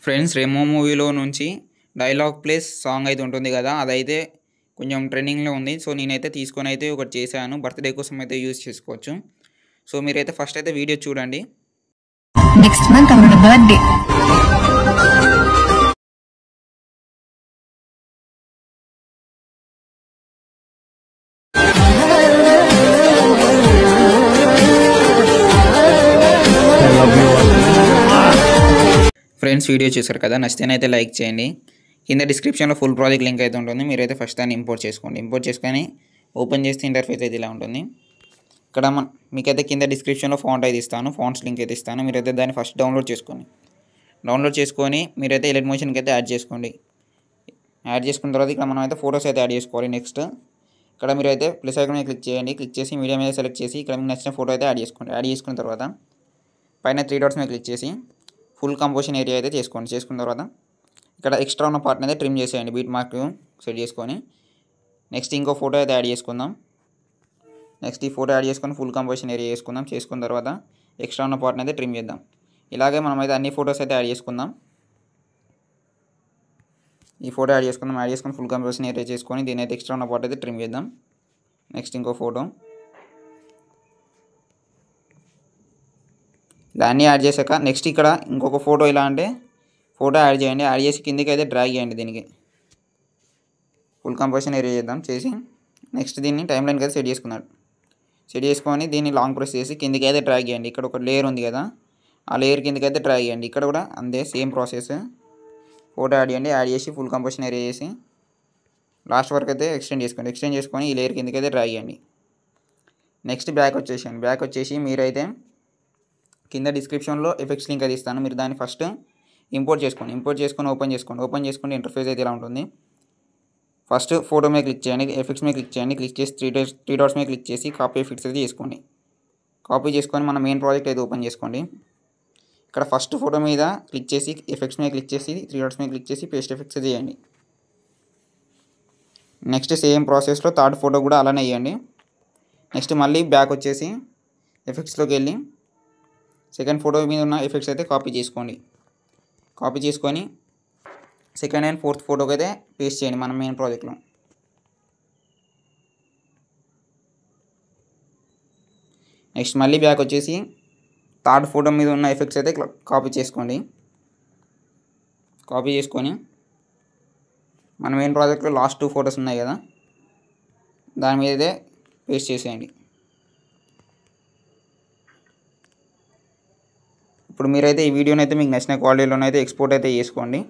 Friends 'Remo' మూవీలో నుంచి dialogue plus song అయితే ఉంటుంది కదా! అదైతే కొంచెం ట్రెండింగ్‌లో ఉంది. సో, నేనైతే తీసుకొనైతే ఒకటి చేశాను. బర్త్‌డే కోసం అయితే యూజ్ చేసుకోవచ్చు. సో, మీరైతే ఫస్ట్ అయితే వీడియో చూడండి. నెక్స్ట్ మంత్ అవరోட బర్త్డే. ఫ్రెండ్స్ వీడియో చూసారు కదా! నచ్చితేనైతే లైక్ చేయండి. కింద డిస్క్రిప్షన్‌లో ఫుల్ ప్రాజెక్ట్ లింక్ అయితే ఉంటుంది. మీరైతే ఫస్ట్ దాన్ని ఇంపోర్ట్ చేసుకోండి. ఇంపోర్ట్ చేసుకొని ఓపెన్ చేస్తే ఇంటర్ఫేస్ అయితే ఇలా ఉంటుంది. ఇక్కడ మీకైతే కింద డిస్క్రిప్షన్‌లో ఫాంట్ అయితే ఇస్తాను. ఫాంట్స్ లింక్ అయితే ఇస్తాను. మీరైతే దాన్ని ఫస్ట్ డౌన్లోడ్ చేసుకోండి. డౌన్లోడ్ చేసుకొని మీరైతే ఎడిట్ మోషన్‌కి అయితే యాడ్ చేసుకోండి. యాడ్ చేసుకున్న తర్వాత ఇక్కడ మనం అయితే ఫోటోస్ అయితే యాడ్ చేసుకోవాలి. నెక్స్ట్ ఇక్కడ మీరైతే ప్లస్ ఐకాన్ మీద క్లిక్ చేయండి. క్లిక్ చేసి మీడియా మీద సెలెక్ట్ చేసి ఇక్కడ మీకు నచ్చిన ఫోటో అయితే యాడ్ చేసుకోండి. యాడ్ చేసుకున్న తర్వాత పైన 3 డాట్స్ మీద క్లిక్ చేసి ఫుల్ కంపోజిషన్ ఏరియా అయితే చేసుకోండి. చేసుకున్న తర్వాత ఇక్కడ ఎక్స్ట్రా ఉన్న పార్ట్ని అయితే ట్రిమ్ చేసేయండి. బీట్ మార్క్ సెట్ చేసుకొని నెక్స్ట్ ఇంకో ఫోటో అయితే యాడ్ చేసుకుందాం. నెక్స్ట్ ఈ ఫోటో యాడ్ చేసుకొని ఫుల్ కంపోజిషన్ ఏరియా చేసుకుందాం. చేసుకున్న తర్వాత ఎక్స్ట్రా ఉన్న పార్ట్ని అయితే ట్రిమ్ చేద్దాం. ఇలాగే మనం అయితే అన్ని ఫొటోస్ అయితే యాడ్ చేసుకుందాం. ఈ ఫోటో యాడ్ చేసుకుందాం. యాడ్ చేసుకొని ఫుల్ కంపోజిషన్ ఏరియా చేసుకొని దీని అయితే ఎక్స్ట్రా ఉన్న పార్ట్ అయితే ట్రిమ్ చేద్దాం. నెక్స్ట్ ఇంకో ఫోటో ఇలా అన్నీ యాడ్ చేశాక నెక్స్ట్ ఇక్కడ ఇంకొక ఫోటో ఇలా అంటే ఫోటో యాడ్ చేయండి. యాడ్ చేసి కిందికి అయితే డ్రాగ్ చేయండి. దీనికి ఫుల్ కంపోజిషన్ ఏరియా చేద్దాం. చేసి నెక్స్ట్ దీన్ని టైం లైన్కి అయితే సెట్ చేసుకున్నాడు. సెట్ చేసుకొని దీన్ని లాంగ్ ప్రెస్ చేసి కిందికి అయితే డ్రాగ్ చేయండి. ఇక్కడ ఒక లేయర్ ఉంది కదా, ఆ లేయర్ కిందికి అయితే డ్రాగ్ చేయండి. ఇక్కడ కూడా అంతే సేమ్ ప్రాసెస్. ఫోటో యాడ్ చేయండి. యాడ్ చేసి ఫుల్ కంపోజిషన్ ఏరియా చేసి లాస్ట్ వరకు అయితే ఎక్స్టెండ్ చేసుకోండి. ఎక్స్టెండ్ చేసుకొని ఈ లేయర్ కిందికి అయితే డ్రాగ్ చేయండి. నెక్స్ట్ బ్యాక్ వచ్చేసేయండి. బ్యాక్ వచ్చేసి మీరైతే కింద డిస్క్రిప్షన్లో ఎఫెక్ట్స్ లింక్ అది ఇస్తాను. మీరు దాన్ని ఫస్ట్ ఇంపోర్ట్ చేసుకోండి. ఇంపోర్ట్ చేసుకొని ఓపెన్ చేసుకోండి. ఓపెన్ చేసుకుంటే ఇంటర్ఫేస్ అయితే ఇలా ఉంటుంది. ఫస్ట్ ఫోటో మీద క్లిక్ చేయండి. ఎఫెక్ట్స్ మీద క్లిక్ చేయండి. క్లిక్ చేసి త్రీ డాట్స్ మీద క్లిక్ చేసి కాపీ ఎఫెక్ట్స్ అయితే చేసుకోండి. కాపీ చేసుకొని మన మెయిన్ ప్రాజెక్ట్ అయితే ఓపెన్ చేసుకోండి. ఇక్కడ ఫస్ట్ ఫోటో మీద క్లిక్ చేసి ఎఫెక్ట్స్ మీద క్లిక్ చేసి 3 డాట్స్ మీద క్లిక్ చేసి పేస్ట్ ఎఫెక్ట్స్ చేయండి. నెక్స్ట్ సేమ్ ప్రాసెస్లో థర్డ్ ఫోటో కూడా అలానే వేయండి. నెక్స్ట్ మళ్ళీ బ్యాక్ వచ్చేసి ఎఫెక్ట్స్లోకి వెళ్ళి సెకండ్ ఫోటో మీద ఉన్న ఎఫెక్ట్స్ అయితే కాపీ చేసుకోండి. కాపీ చేసుకొని సెకండ్ అండ్ ఫోర్త్ ఫోటోకి అయితే పేస్ట్ చేయండి మన మెయిన్ ప్రాజెక్ట్లో. నెక్స్ట్ మళ్ళీ బ్యాక్ వచ్చేసి థర్డ్ ఫోటో మీద ఉన్న ఎఫెక్ట్స్ అయితే కాపీ చేసుకోండి. కాపీ చేసుకొని మన మెయిన్ ప్రాజెక్ట్లో లాస్ట్ 2 ఫోటోస్ ఉన్నాయి కదా, దాని మీద అయితే పేస్ట్ చేసేయండి. ఇప్పుడు మీరైతే ఈ వీడియోని అయితే మీకు నచ్చిన క్వాలిటీలోనైతే ఎక్స్పోర్ట్ అయితే చేసుకోండి.